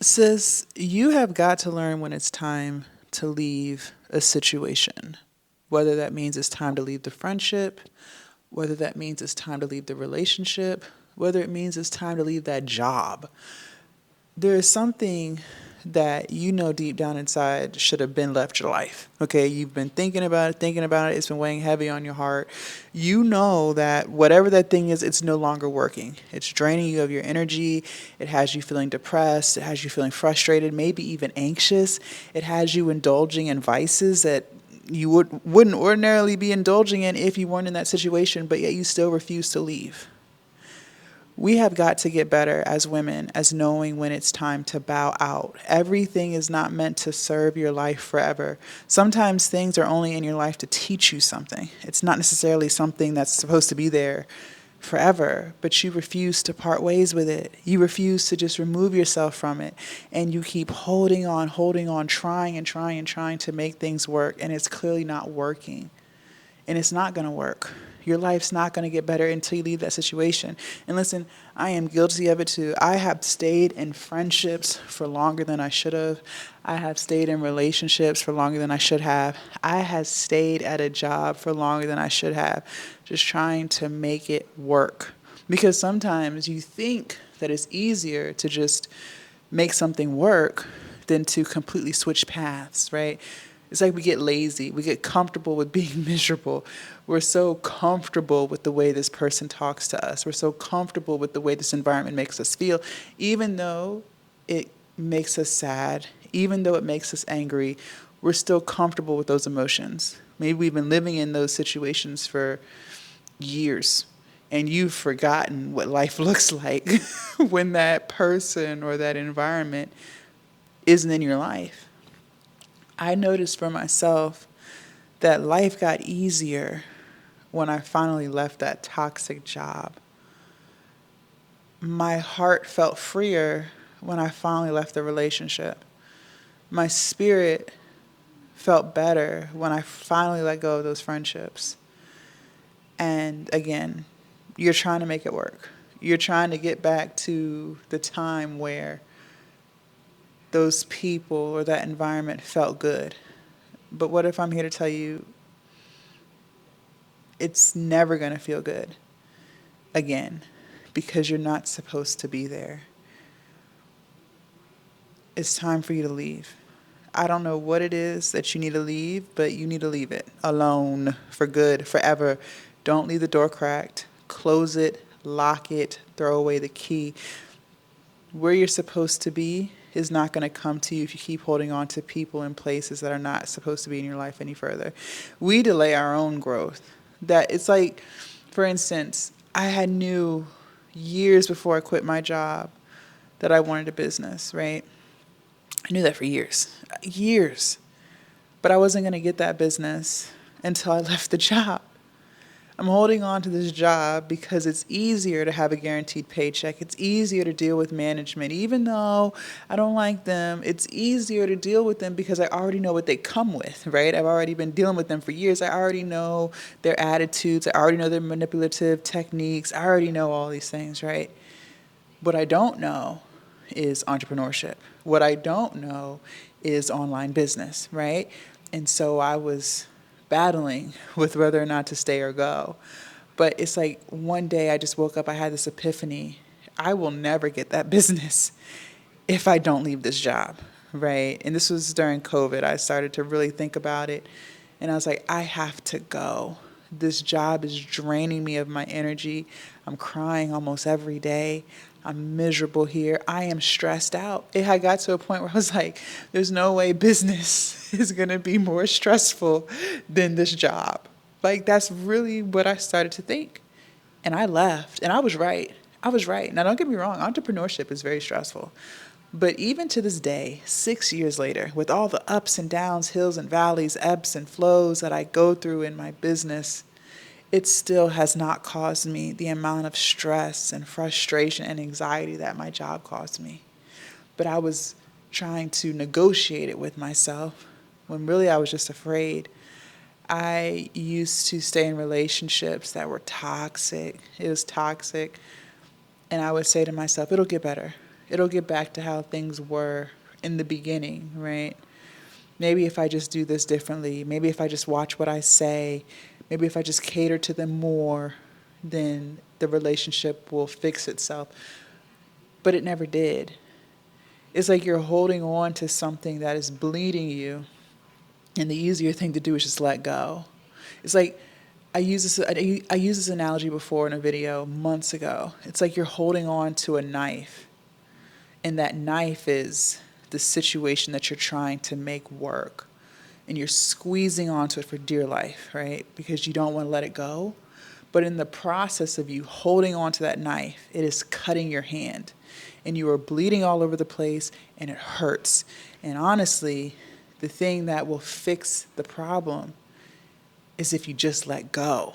Sis, you have got to learn when it's time to leave a situation. Whether that means it's time to leave the friendship, whether that means it's time to leave the relationship, whether it means it's time to leave that job. There is something that you know deep down inside should have been left your life. Okay, you've been thinking about it, it's been weighing heavy on your heart. You know that whatever that thing is, it's no longer working. It's draining you of your energy. It has you feeling depressed. It has you feeling frustrated, maybe even anxious. It has you indulging in vices that you wouldn't ordinarily be indulging in if you weren't in that situation, but yet you still refuse to leave. We have got to get better as women as knowing when it's time to bow out. Everything is not meant to serve your life forever. Sometimes things are only in your life to teach you something. It's not necessarily something that's supposed to be there forever, but you refuse to part ways with it. You refuse to just remove yourself from it. And you keep holding on, trying and trying and trying to make things work. And it's clearly not working, and it's not going to work. Your life's not going to get better until you leave that situation. And listen, I am guilty of it too. I have stayed in friendships for longer than I should have. I have stayed in relationships for longer than I should have. I have stayed at a job for longer than I should have, just trying to make it work. Because sometimes you think that it's easier to just make something work than to completely switch paths, right? It's like we get lazy. We get comfortable with being miserable. We're so comfortable with the way this person talks to us. We're so comfortable with the way this environment makes us feel, even though it makes us sad, even though it makes us angry, we're still comfortable with those emotions. Maybe we've been living in those situations for years, and you've forgotten what life looks like when that person or that environment isn't in your life. I noticed for myself that life got easier when I finally left that toxic job. My heart felt freer when I finally left the relationship. My spirit felt better when I finally let go of those friendships. And again, you're trying to make it work. You're trying to get back to the time where those people or that environment felt good. But what if I'm here to tell you it's never going to feel good again because you're not supposed to be there? It's time for you to leave. I don't know what it is that you need to leave, but you need to leave it alone for good, forever. Don't leave the door cracked. Close it, lock it, throw away the key. Where you're supposed to be is not going to come to you if you keep holding on to people and places that are not supposed to be in your life any further. We delay our own growth. That it's like, for instance, I had knew years before I quit my job that I wanted a business, right? I knew that for years, years. But I wasn't going to get that business until I left the job. I'm holding on to this job because it's easier to have a guaranteed paycheck. It's easier to deal with management. Even though I don't like them, it's easier to deal with them because I already know what they come with, right? I've already been dealing with them for years. I already know their attitudes. I already know their manipulative techniques. I already know all these things, right? What I don't know is entrepreneurship. What I don't know is online business, right? And so I was battling with whether or not to stay or go. But it's like one day I just woke up, I had this epiphany. I will never get that business if I don't leave this job, right? And this was during COVID. I started to really think about it. And I was like, I have to go. This job is draining me of my energy. I'm crying almost every day. I'm miserable here. I am stressed out. It had got to a point where I was like, there's no way business is going to be more stressful than this job. Like, that's really what I started to think. And I left, and I was right. I was right. Now, don't get me wrong, entrepreneurship is very stressful. But even to this day, 6 years later, with all the ups and downs, hills and valleys, ebbs and flows that I go through in my business, it still has not caused me the amount of stress and frustration and anxiety that my job caused me. But I was trying to negotiate it with myself when really I was just afraid. I used to stay in relationships that were toxic. It was toxic. And I would say to myself, it'll get better. It'll get back to how things were in the beginning, right? Maybe if I just do this differently, maybe if I just watch what I say, maybe if I just cater to them more, then the relationship will fix itself. But it never did. It's like you're holding on to something that is bleeding you, and the easier thing to do is just let go. It's like I used this analogy before in a video months ago. It's like you're holding on to a knife, and that knife is the situation that you're trying to make work. And you're squeezing onto it for dear life, right? Because you don't want to let it go. But in the process of you holding onto that knife, it is cutting your hand. And you are bleeding all over the place, and it hurts. And honestly, the thing that will fix the problem is if you just let go.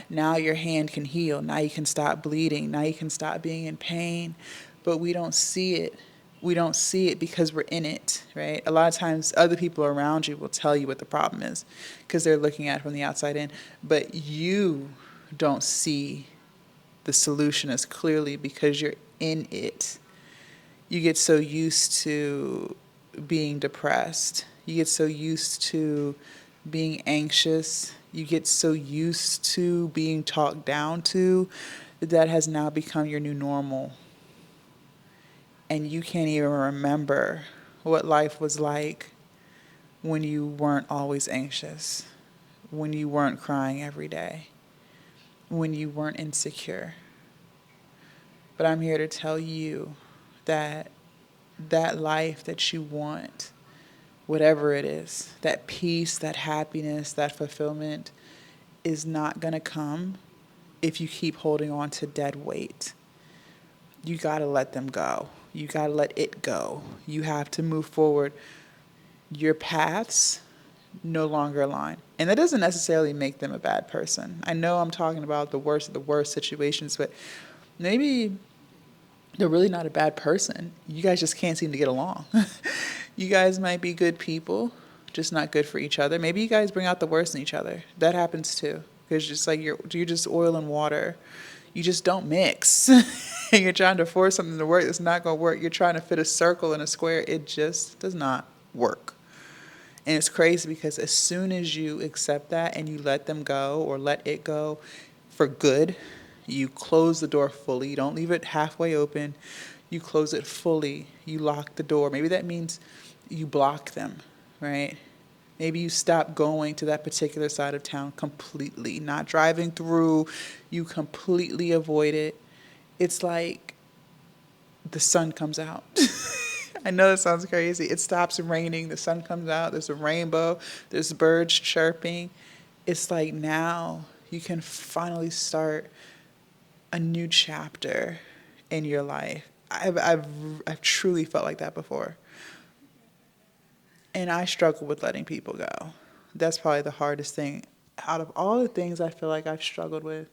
Now your hand can heal. Now you can stop bleeding. Now you can stop being in pain. But we don't see it. We don't see it because we're in it, right? A lot of times other people around you will tell you what the problem is because they're looking at it from the outside in. But you don't see the solution as clearly because you're in it. You get so used to being depressed. You get so used to being anxious. You get so used to being talked down to that has now become your new normal. And you can't even remember what life was like when you weren't always anxious, when you weren't crying every day, when you weren't insecure. But I'm here to tell you that that life that you want, whatever it is, that peace, that happiness, that fulfillment is not going to come if you keep holding on to dead weight. You got to let them go. You got to let it go. You have to move forward. Your paths no longer align. And that doesn't necessarily make them a bad person. I know I'm talking about the worst of the worst situations, but maybe they're really not a bad person. You guys just can't seem to get along. You guys might be good people, just not good for each other. Maybe you guys bring out the worst in each other. That happens too. Because just like you're just oil and water. You just don't mix. And you're trying to force something to work that's not going to work. You're trying to fit a circle in a square. It just does not work. And it's crazy because as soon as you accept that and you let them go or let it go for good, you close the door fully. You don't leave it halfway open. You close it fully. You lock the door. Maybe that means you block them, right? Maybe you stop going to that particular side of town completely, not driving through. You completely avoid it. It's like the sun comes out. I know that sounds crazy. It stops raining. The sun comes out. There's a rainbow. There's birds chirping. It's like now you can finally start a new chapter in your life. I've truly felt like that before. And I struggle with letting people go. That's probably the hardest thing. Out of all the things I feel like I've struggled with,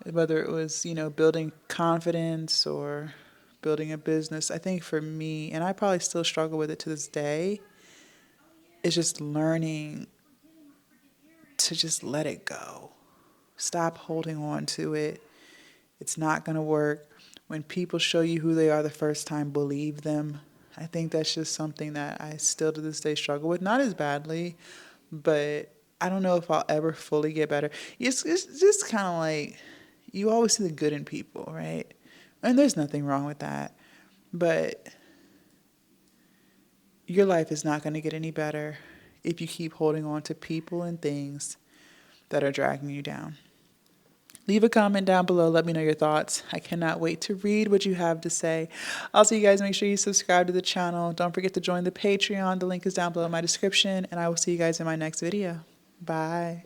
whether it was, building confidence or building a business, I think for me, and I probably still struggle with it to this day, is just learning to just let it go. Stop holding on to it. It's not going to work. When people show you who they are the first time, believe them. I think that's just something that I still to this day struggle with. Not as badly, but I don't know if I'll ever fully get better. It's just kind of like you always see the good in people, right? And there's nothing wrong with that. But your life is not going to get any better if you keep holding on to people and things that are dragging you down. Leave a comment down below. Let me know your thoughts. I cannot wait to read what you have to say. Also, you guys make sure you subscribe to the channel. Don't forget to join the Patreon. The link is down below in my description. And I will see you guys in my next video. Bye.